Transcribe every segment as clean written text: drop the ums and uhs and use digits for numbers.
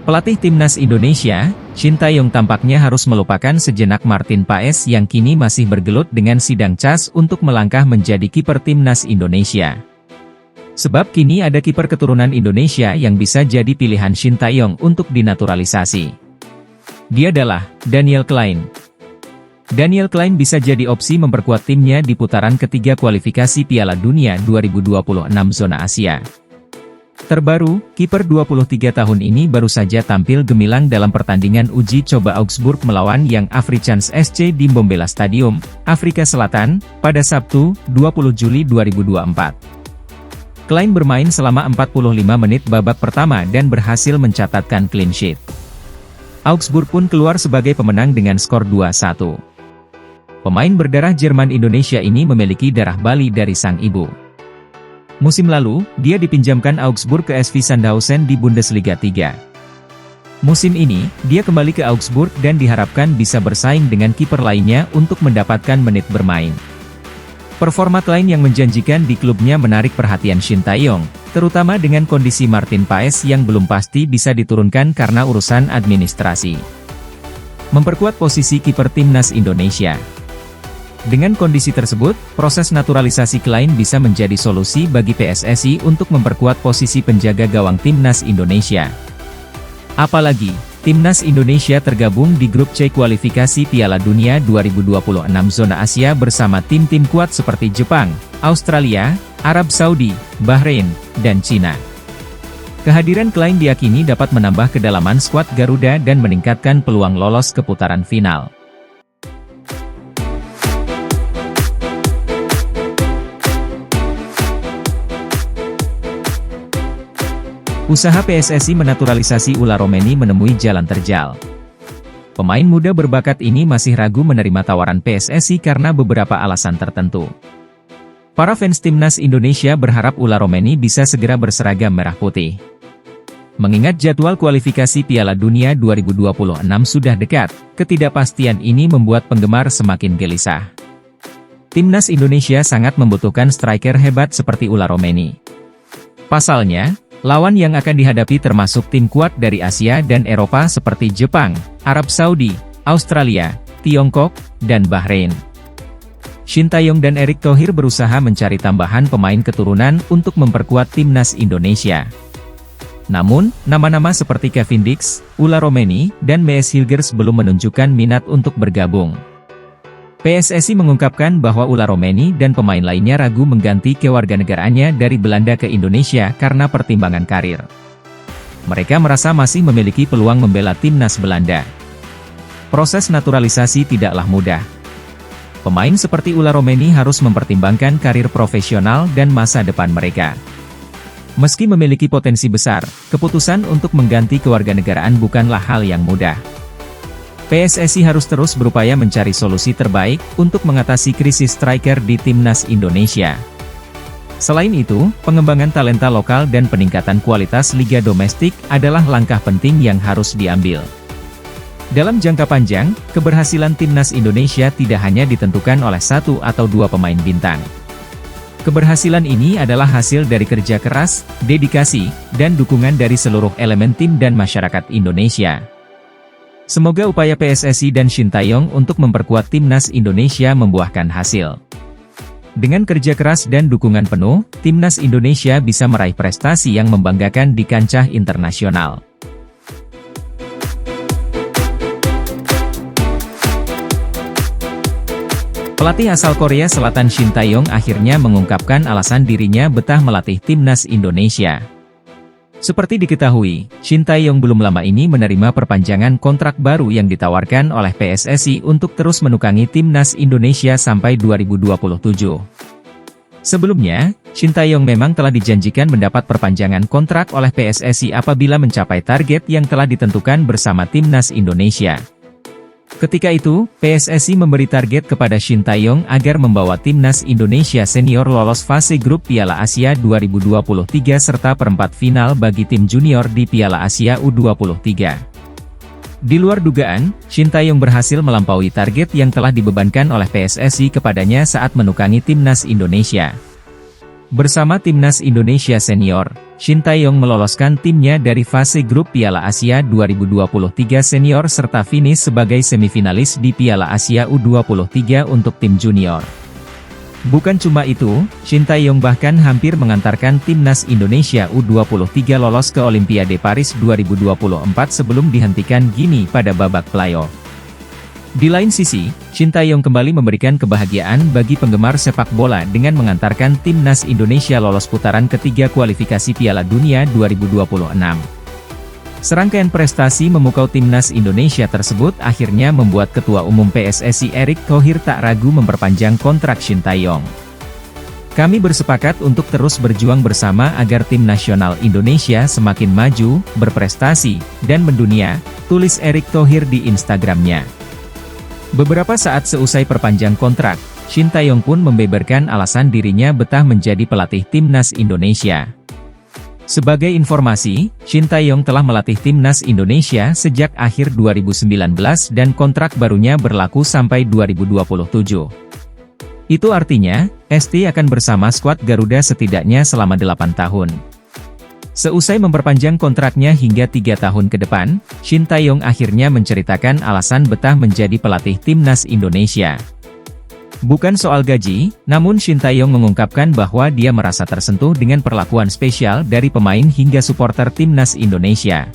Pelatih Timnas Indonesia, Shin Tae-yong tampaknya harus melupakan sejenak Martin Paes yang kini masih bergelut dengan sidang cas untuk melangkah menjadi kiper Timnas Indonesia. Sebab kini ada kiper keturunan Indonesia yang bisa jadi pilihan Shin Tae-yong untuk dinaturalisasi. Dia adalah Daniel Klein. Daniel Klein bisa jadi opsi memperkuat timnya di putaran ketiga kualifikasi Piala Dunia 2026 zona Asia. Terbaru, kiper 23 tahun ini baru saja tampil gemilang dalam pertandingan uji coba Augsburg melawan Young Afrikaans SC di Mbombela Stadium, Afrika Selatan, pada Sabtu, 20 Juli 2024. Klein bermain selama 45 menit babak pertama dan berhasil mencatatkan clean sheet. Augsburg pun keluar sebagai pemenang dengan skor 2-1. Pemain berdarah Jerman Indonesia ini memiliki darah Bali dari sang ibu. Musim lalu, dia dipinjamkan Augsburg ke SV Sandhausen di Bundesliga 3. Musim ini, dia kembali ke Augsburg dan diharapkan bisa bersaing dengan kiper lainnya untuk mendapatkan menit bermain. Performa Klein yang menjanjikan di klubnya menarik perhatian Shin Tae-yong, terutama dengan kondisi Martin Paes yang belum pasti bisa diturunkan karena urusan administrasi. Memperkuat posisi kiper Timnas Indonesia. Dengan kondisi tersebut, proses naturalisasi Klein bisa menjadi solusi bagi PSSI untuk memperkuat posisi penjaga gawang Timnas Indonesia. Apalagi, Timnas Indonesia tergabung di grup C kualifikasi Piala Dunia 2026 zona Asia bersama tim-tim kuat seperti Jepang, Australia, Arab Saudi, Bahrain, dan Cina. Kehadiran Klein diyakini dapat menambah kedalaman skuad Garuda dan meningkatkan peluang lolos ke putaran final. Usaha PSSI menaturalisasi Ula Romeni menemui jalan terjal. Pemain muda berbakat ini masih ragu menerima tawaran PSSI karena beberapa alasan tertentu. Para fans Timnas Indonesia berharap Ula Romeni bisa segera berseragam merah putih. Mengingat jadwal kualifikasi Piala Dunia 2026 sudah dekat, ketidakpastian ini membuat penggemar semakin gelisah. Timnas Indonesia sangat membutuhkan striker hebat seperti Ula Romeni. Pasalnya, lawan yang akan dihadapi termasuk tim kuat dari Asia dan Eropa seperti Jepang, Arab Saudi, Australia, Tiongkok, dan Bahrain. Shin Tae-yong dan Erick Thohir berusaha mencari tambahan pemain keturunan untuk memperkuat Timnas Indonesia. Namun, nama-nama seperti Kevin Dix, Ula Romeni, dan Mees Hilgers belum menunjukkan minat untuk bergabung. PSSI mengungkapkan bahwa Ula Romeni dan pemain lainnya ragu mengganti kewarganegaraannya dari Belanda ke Indonesia karena pertimbangan karir. Mereka merasa masih memiliki peluang membela timnas Belanda. Proses naturalisasi tidaklah mudah. Pemain seperti Ula Romeni harus mempertimbangkan karir profesional dan masa depan mereka. Meski memiliki potensi besar, keputusan untuk mengganti kewarganegaraan bukanlah hal yang mudah. PSSI harus terus berupaya mencari solusi terbaik untuk mengatasi krisis striker di Timnas Indonesia. Selain itu, pengembangan talenta lokal dan peningkatan kualitas liga domestik adalah langkah penting yang harus diambil. Dalam jangka panjang, keberhasilan Timnas Indonesia tidak hanya ditentukan oleh satu atau dua pemain bintang. Keberhasilan ini adalah hasil dari kerja keras, dedikasi, dan dukungan dari seluruh elemen tim dan masyarakat Indonesia. Semoga upaya PSSI dan Shin Tae-yong untuk memperkuat Timnas Indonesia membuahkan hasil. Dengan kerja keras dan dukungan penuh, Timnas Indonesia bisa meraih prestasi yang membanggakan di kancah internasional. Pelatih asal Korea Selatan Shin Tae-yong akhirnya mengungkapkan alasan dirinya betah melatih Timnas Indonesia. Seperti diketahui, Shin Tae-yong belum lama ini menerima perpanjangan kontrak baru yang ditawarkan oleh PSSI untuk terus menukangi Timnas Indonesia sampai 2027. Sebelumnya, Shin Tae-yong memang telah dijanjikan mendapat perpanjangan kontrak oleh PSSI apabila mencapai target yang telah ditentukan bersama Timnas Indonesia. Ketika itu, PSSI memberi target kepada Shin Tae-yong agar membawa Timnas Indonesia senior lolos fase grup Piala Asia 2023 serta perempat final bagi tim junior di Piala Asia U23. Di luar dugaan, Shin Tae-yong berhasil melampaui target yang telah dibebankan oleh PSSI kepadanya saat menukangi Timnas Indonesia. Bersama Timnas Indonesia senior, Shin Tae-yong meloloskan timnya dari fase grup Piala Asia 2023 Senior serta finish sebagai semifinalis di Piala Asia U23 untuk tim junior. Bukan cuma itu, Shin Tae-yong bahkan hampir mengantarkan timnas Indonesia U23 lolos ke Olimpiade Paris 2024 sebelum dihentikan Gini pada babak playoff. Di lain sisi, Shin Tae-yong kembali memberikan kebahagiaan bagi penggemar sepak bola dengan mengantarkan timnas Indonesia lolos putaran ketiga kualifikasi Piala Dunia 2026. Serangkaian prestasi memukau timnas Indonesia tersebut akhirnya membuat Ketua Umum PSSI Erick Thohir tak ragu memperpanjang kontrak Shin Tae-yong. Kami bersepakat untuk terus berjuang bersama agar tim nasional Indonesia semakin maju, berprestasi, dan mendunia, tulis Erick Thohir di Instagramnya. Beberapa saat seusai perpanjang kontrak, Shin Tae-yong pun membeberkan alasan dirinya betah menjadi pelatih timnas Indonesia. Sebagai informasi, Shin Tae-yong telah melatih timnas Indonesia sejak akhir 2019 dan kontrak barunya berlaku sampai 2027. Itu artinya, ST akan bersama skuad Garuda setidaknya selama 8 tahun. Seusai memperpanjang kontraknya hingga 3 tahun ke depan, Shin Tae-yong akhirnya menceritakan alasan betah menjadi pelatih timnas Indonesia. Bukan soal gaji, namun Shin Tae-yong mengungkapkan bahwa dia merasa tersentuh dengan perlakuan spesial dari pemain hingga supporter timnas Indonesia.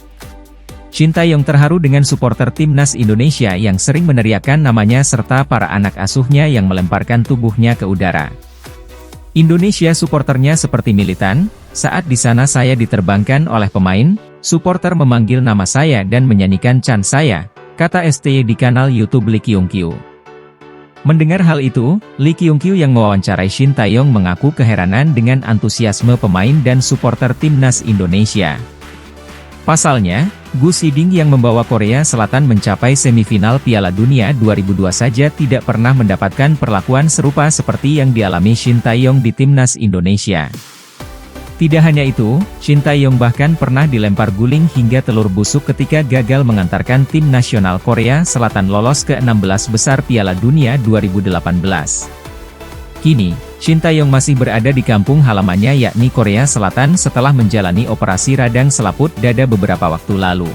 Shin Tae-yong terharu dengan supporter timnas Indonesia yang sering meneriakkan namanya serta para anak asuhnya yang melemparkan tubuhnya ke udara. Indonesia supporternya seperti militan, saat di sana saya diterbangkan oleh pemain, supporter memanggil nama saya dan menyanyikan chant saya, kata ST di kanal YouTube Lee Kyung-kyu. Mendengar hal itu, Lee Kyung-kyu yang mewawancarai Shin Tae-yong mengaku keheranan dengan antusiasme pemain dan supporter timnas Indonesia. Pasalnya, Gu Siding yang membawa Korea Selatan mencapai semifinal Piala Dunia 2002 saja tidak pernah mendapatkan perlakuan serupa seperti yang dialami Shin Tae-yong di timnas Indonesia. Tidak hanya itu, Shin Tae-yong bahkan pernah dilempar guling hingga telur busuk ketika gagal mengantarkan tim nasional Korea Selatan lolos ke 16 besar Piala Dunia 2018. Kini, Shin Tae-yong masih berada di kampung halamannya yakni Korea Selatan setelah menjalani operasi radang selaput dada beberapa waktu lalu.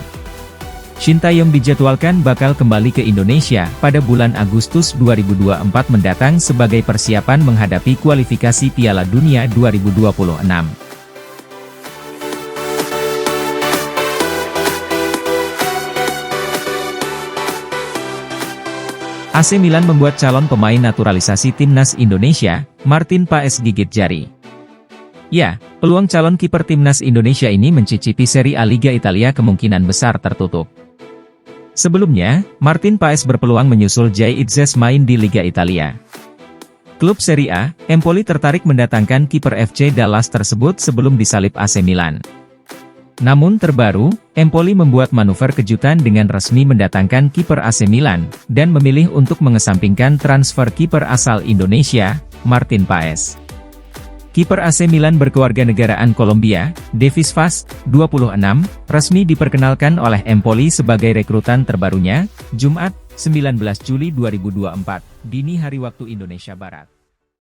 Shin Tae-yong dijadwalkan bakal kembali ke Indonesia pada bulan Agustus 2024 mendatang sebagai persiapan menghadapi kualifikasi Piala Dunia 2026. AC Milan membuat calon pemain naturalisasi timnas Indonesia, Martin Paes gigit jari. Ya, peluang calon kiper timnas Indonesia ini mencicipi Serie A Liga Italia kemungkinan besar tertutup. Sebelumnya, Martin Paes berpeluang menyusul Jay Itzes main di Liga Italia. Klub Serie A, Empoli tertarik mendatangkan kiper FC Dallas tersebut sebelum disalip AC Milan. Namun terbaru, Empoli membuat manuver kejutan dengan resmi mendatangkan kiper AC Milan, dan memilih untuk mengesampingkan transfer kiper asal Indonesia, Martin Paes. Kiper AC Milan berkewarganegaraan Kolombia, Davis Vaz, 26, resmi diperkenalkan oleh Empoli sebagai rekrutan terbarunya, Jumat, 19 Juli 2024, dini hari waktu Indonesia Barat.